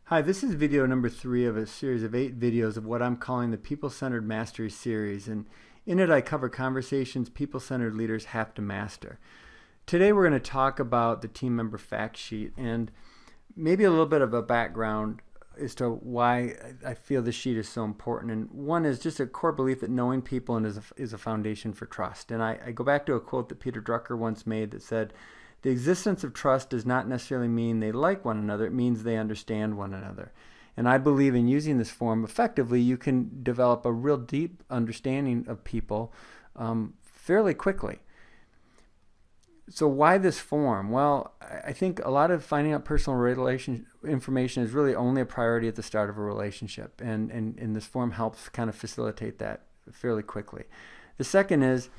Hi, this is video number 3 of a series of 8 videos of what I'm calling the People-Centered Mastery series, and in it I cover conversations people-centered leaders have to master. Today we're going to talk about the team member fact sheet and maybe a little bit of a background as to why I feel this sheet is so important. And one is just a core belief that knowing people is a foundation for trust. And I go back to a quote that Peter Drucker once made that said, "The existence of trust does not necessarily mean they like one another, it means they understand one another." And I believe in using this form effectively, you can develop a real deep understanding of people fairly quickly. So why this form? Well, I think a lot of finding out personal relation information is really only a priority at the start of a relationship, and this form helps kind of facilitate that fairly quickly. The second is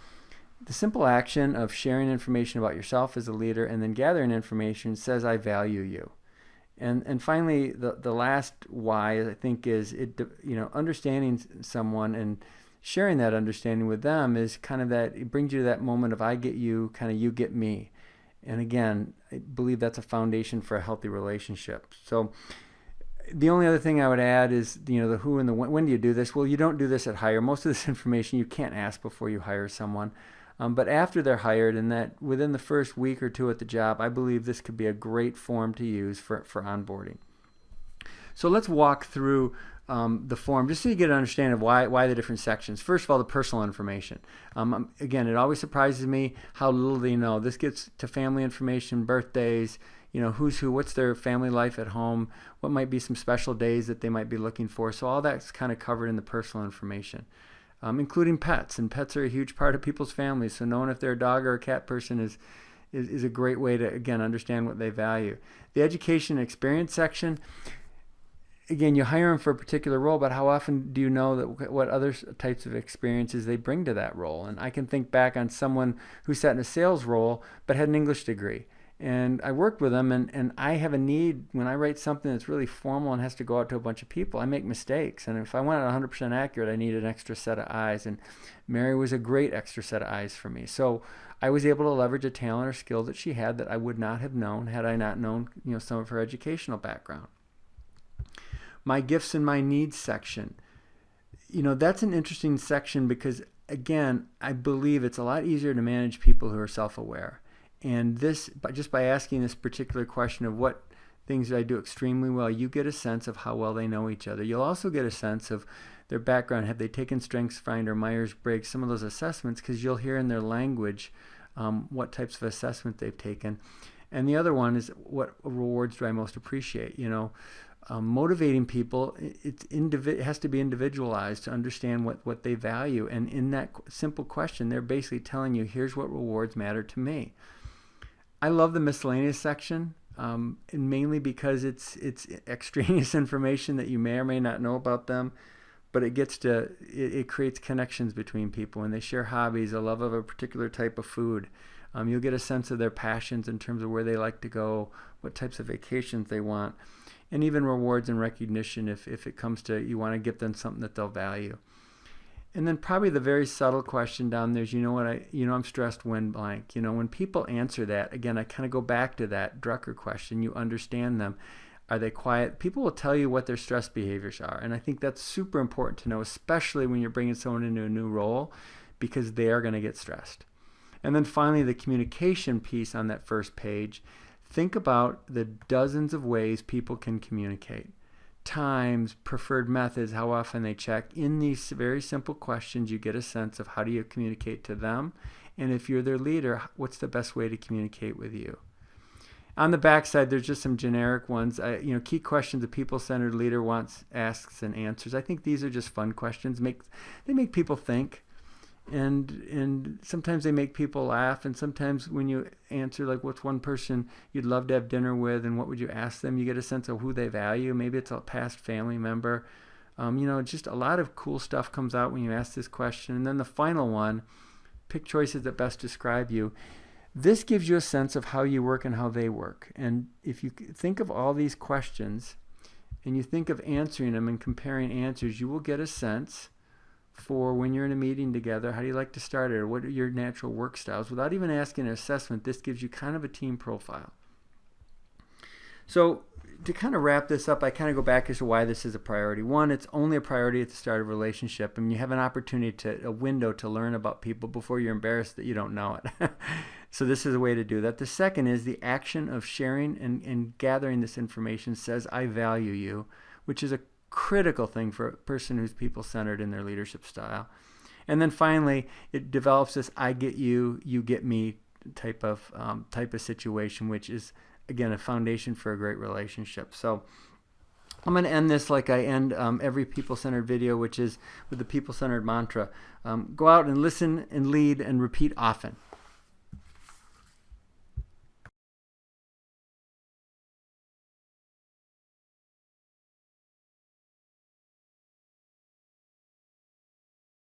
the simple action of sharing information about yourself as a leader and then gathering information says, "I value you." And finally, the last why I think is understanding someone and sharing that understanding with them is kind of that, it brings you to that moment of I get you, kind of you get me. And again, I believe that's a foundation for a healthy relationship. So the only other thing I would add is, the who and the when do you do this? Well, you don't do this at hire. Most of this information you can't ask before you hire someone. But after they're hired, and that within the first week or two at the job, I believe this could be a great form to use for onboarding. So let's walk through the form just so you get an understanding of why the different sections. First of all, the personal information. Again, it always surprises me how little they know. This gets to family information, birthdays, who's who, what's their family life at home, what might be some special days that they might be looking for. So all that's kind of covered in the personal information. Including pets, and pets are a huge part of people's families. So knowing if they're a dog or a cat person is a great way to, again, understand what they value. The education and experience section, again, you hire them for a particular role, but how often do you know that what other types of experiences they bring to that role? And I can think back on someone who sat in a sales role but had an English degree. And I worked with them, and I have a need when I write something that's really formal and has to go out to a bunch of people. I make mistakes, and if I want it 100% accurate, I need an extra set of eyes. And Mary was a great extra set of eyes for me. So I was able to leverage a talent or skill that she had that I would not have known had I not known, some of her educational background. My gifts and my needs section. That's an interesting section because, again, I believe it's a lot easier to manage people who are self-aware. And this, just by asking this particular question of what things do I do extremely well, you get a sense of how well they know each other. You'll also get a sense of their background. Have they taken StrengthsFinder, Myers-Briggs, some of those assessments, because you'll hear in their language what types of assessment they've taken. And the other one is, what rewards do I most appreciate? Motivating people, it has to be individualized to understand what they value. And in that simple question, they're basically telling you, here's what rewards matter to me. I love the miscellaneous section, and mainly because it's extraneous information that you may or may not know about them, but it creates connections between people. When they share hobbies, a love of a particular type of food, you'll get a sense of their passions in terms of where they like to go, what types of vacations they want, and even rewards and recognition if it comes to you want to give them something that they'll value. And then probably the very subtle question down there is, I'm stressed when blank. When people answer that, again, I kind of go back to that Drucker question. You understand them. Are they quiet? People will tell you what their stress behaviors are. And I think that's super important to know, especially when you're bringing someone into a new role, because they are going to get stressed. And then finally, the communication piece on that first page. Think about the dozens of ways people can communicate. Times, preferred methods, how often they check. In these very simple questions, you get a sense of how do you communicate to them, and if you're their leader, what's the best way to communicate with you. On the back side, there's just some generic ones. Key questions a people-centered leader wants, asks, and answers. I think these are just fun questions. They make people think. And sometimes they make people laugh, and sometimes when you answer, like, what's one person you'd love to have dinner with and what would you ask them, you get a sense of who they value. Maybe it's a past family member. Just a lot of cool stuff comes out when you ask this question. And then the final one, pick choices that best describe you. This gives you a sense of how you work and how they work. And if you think of all these questions and you think of answering them and comparing answers, you will get a sense for when you're in a meeting together, how do you like to start it, or what are your natural work styles. Without even asking an assessment, this gives you kind of a team profile. So to kind of wrap this up, I kind of go back as to why this is a priority. One, it's only a priority at the start of a relationship, and you have an opportunity a window to learn about people before you're embarrassed that you don't know it. So this is a way to do that. The second is the action of sharing and gathering this information says, I value you, which is a critical thing for a person who's people-centered in their leadership style. And then finally, it develops this I get you, you get me type of situation, which is, again, a foundation for a great relationship. So I'm going to end this like I end every people-centered video, which is with the people-centered mantra. Go out and listen and lead and repeat often.